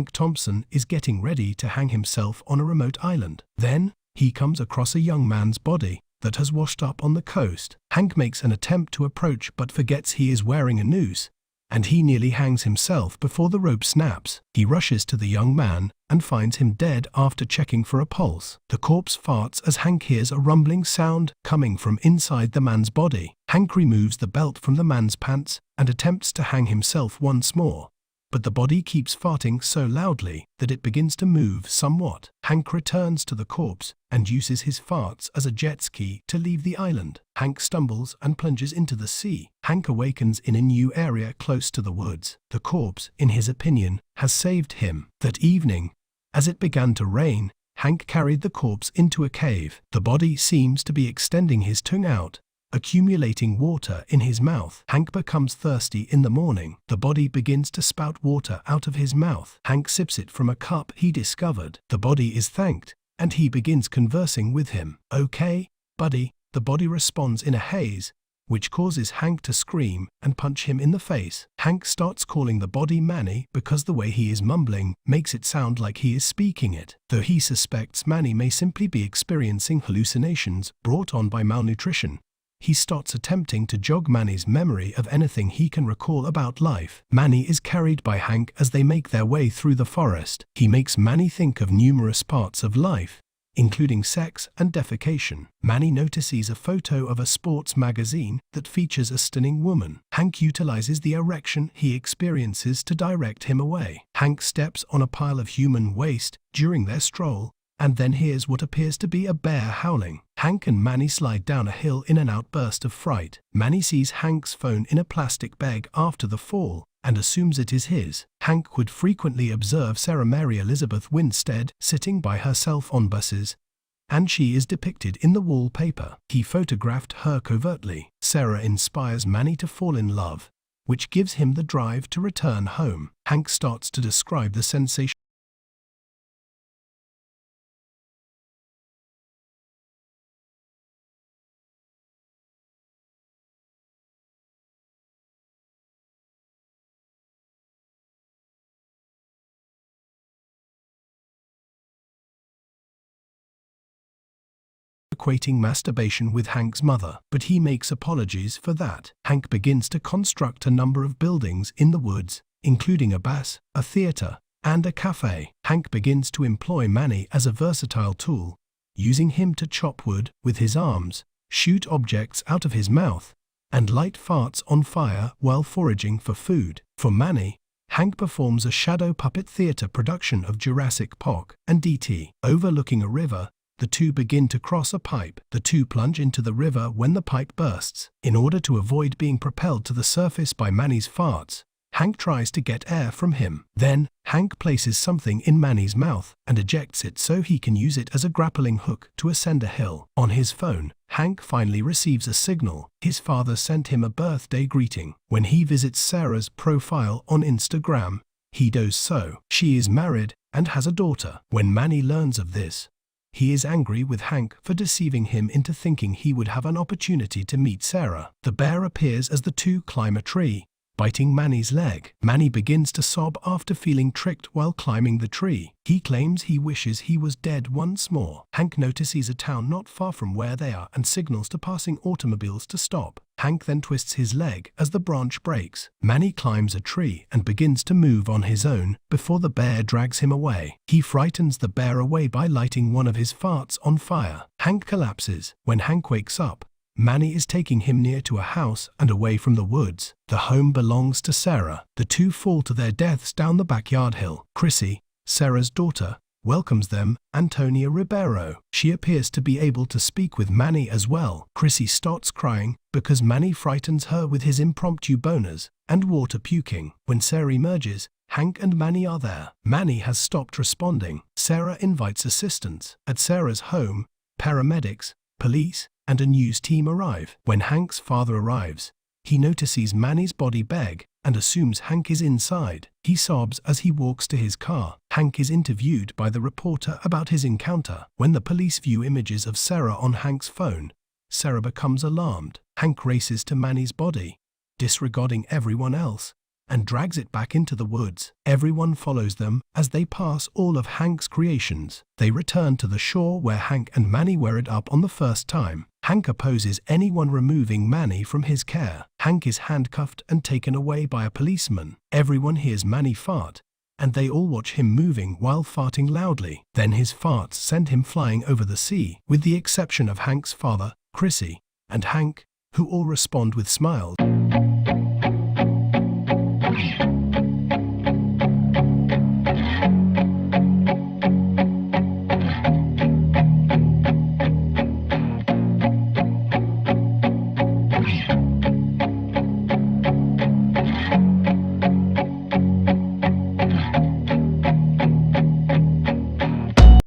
Hank Thompson is getting ready to hang himself on a remote island. Then, he comes across a young man's body that has washed up on the coast. Hank makes an attempt to approach but forgets he is wearing a noose, and he nearly hangs himself before the rope snaps. He rushes to the young man and finds him dead after checking for a pulse. The corpse farts as Hank hears a rumbling sound coming from inside the man's body. Hank removes the belt from the man's pants and attempts to hang himself once more, but the body keeps farting so loudly that it begins to move somewhat. Hank returns to the corpse and uses his farts as a jet ski to leave the island. Hank stumbles and plunges into the sea. Hank awakens in a new area close to the woods. The corpse, in his opinion, has saved him. That evening, as it began to rain, Hank carried the corpse into a cave. The body seems to be extending his tongue out, accumulating water in his mouth. Hank becomes thirsty in the morning. The body begins to spout water out of his mouth. Hank sips it from a cup he discovered. The body is thanked, and he begins conversing with him. "Okay, buddy," the body responds in a haze, which causes Hank to scream and punch him in the face. Hank starts calling the body Manny because the way he is mumbling makes it sound like he is speaking it. Though he suspects Manny may simply be experiencing hallucinations brought on by malnutrition, he starts attempting to jog Manny's memory of anything he can recall about life. Manny is carried by Hank as they make their way through the forest. He makes Manny think of numerous parts of life, including sex and defecation. Manny notices a photo of a sports magazine that features a stunning woman. Hank utilizes the erection he experiences to direct him away. Hank steps on a pile of human waste during their stroll, and then hears what appears to be a bear howling. Hank and Manny slide down a hill in an outburst of fright. Manny sees Hank's phone in a plastic bag after the fall and assumes it is his. Hank would frequently observe Sarah Mary Elizabeth Winstead sitting by herself on buses, and she is depicted in the wallpaper. He photographed her covertly. Sarah inspires Manny to fall in love, which gives him the drive to return home. Hank starts to describe the sensation equating masturbation with Hank's mother, but he makes apologies for that. Hank begins to construct a number of buildings in the woods, including a bass, a theater, and a cafe. Hank begins to employ Manny as a versatile tool, using him to chop wood with his arms, shoot objects out of his mouth, and light farts on fire while foraging for food. For Manny, Hank performs a shadow puppet theater production of Jurassic Park and D.T. Overlooking a river, the two begin to cross a pipe. The two plunge into the river when the pipe bursts. In order to avoid being propelled to the surface by Manny's farts, Hank tries to get air from him. Then, Hank places something in Manny's mouth and ejects it so he can use it as a grappling hook to ascend a hill. On his phone, Hank finally receives a signal. His father sent him a birthday greeting. When he visits Sarah's profile on Instagram, he does so. She is married and has a daughter. When Manny learns of this, he is angry with Hank for deceiving him into thinking he would have an opportunity to meet Sarah. The bear appears as the two climb a tree, biting Manny's leg. Manny begins to sob after feeling tricked while climbing the tree. He claims he wishes he was dead once more. Hank notices a town not far from where they are and signals to passing automobiles to stop. Hank then twists his leg as the branch breaks. Manny climbs a tree and begins to move on his own before the bear drags him away. He frightens the bear away by lighting one of his farts on fire. Hank collapses. When Hank wakes up, Manny is taking him near to a house and away from the woods. The home belongs to Sarah. The two fall to their deaths down the backyard hill. Chrissy, Sarah's daughter, welcomes them. Antonia Ribeiro. She appears to be able to speak with Manny as well. Chrissy starts crying because Manny frightens her with his impromptu boners and water puking. When Sarah emerges, Hank and Manny are there. Manny has stopped responding. Sarah invites assistance. At Sarah's home, paramedics, police, and a news team arrive. When Hank's father arrives, he notices Manny's body bag and assumes Hank is inside. He sobs as he walks to his car. Hank is interviewed by the reporter about his encounter. When the police view images of Sarah on Hank's phone, Sarah becomes alarmed. Hank races to Manny's body, disregarding everyone else, and drags it back into the woods. Everyone follows them as they pass all of Hank's creations. They return to the shore where Hank and Manny were it up on the first time. Hank opposes anyone removing Manny from his care. Hank is handcuffed and taken away by a policeman. Everyone hears Manny fart, and they all watch him moving while farting loudly. Then his farts send him flying over the sea, with the exception of Hank's father, Chrissy, and Hank, who all respond with smiles.